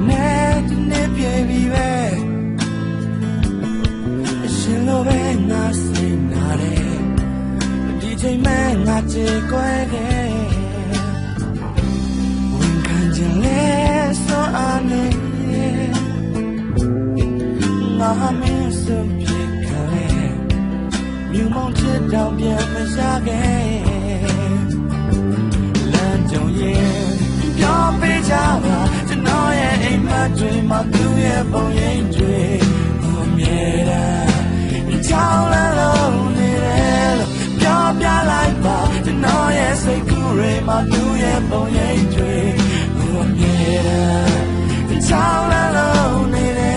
နဲ့ဒီနေ့ပြေပြီပဲအရှင်လိုပဲငါစိတ်နာတယ်ဒီချိန်မှငါကြေကွဲခဲ့ဝန်ခံခြင်းလဲစောအားနေငါမင်းစွန့်ပြေခံလဲမြူမောင်ချစ်တောင်ပြန်မရခဲ့လမ်းကြုံရင်ပြောပေးကြပါကျွန်တော်ရဲ့အိမ်မက်တွေမှာသူ့ရဲ့ပုံရိပ်တွေအမြဲတမ်းကြောက်လန့်လို့နေတယ်လို့ပြောပြလိုက်ပါကျွန်တော်ရဲ့စိတ်ကူးတွေမှာသူ့ရဲ့ပုံရိပ်တွေအမြဲတမ်းကြောက်လန့်လို့နေတယ်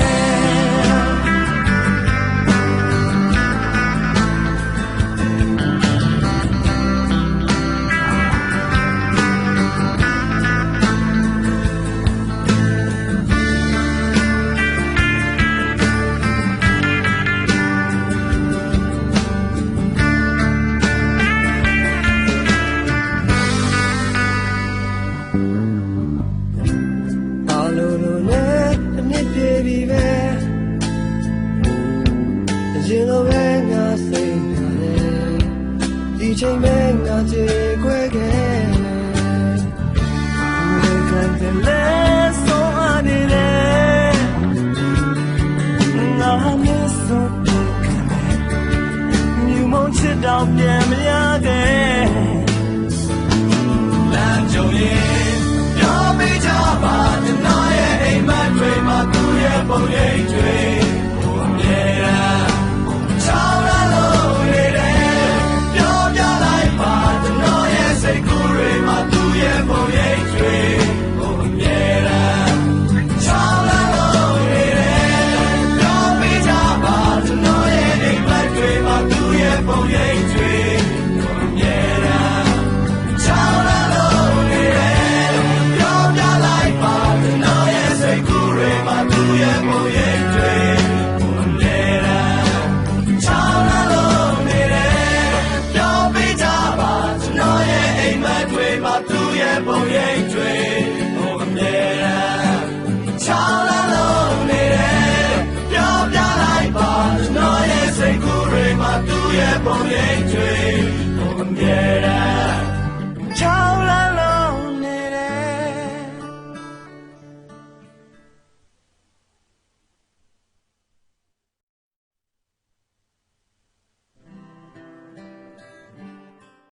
ရှင်လိုပဲငါစိတ်နာတယ်ဒီချိန်ပဲငါကြေခွဲခဲ့ဝန်ခံတယ်လဲဆိုအနေနဲ့ငါမစွန့်ခံတယ်မြူမုံချစ်တောင်ပြန်မ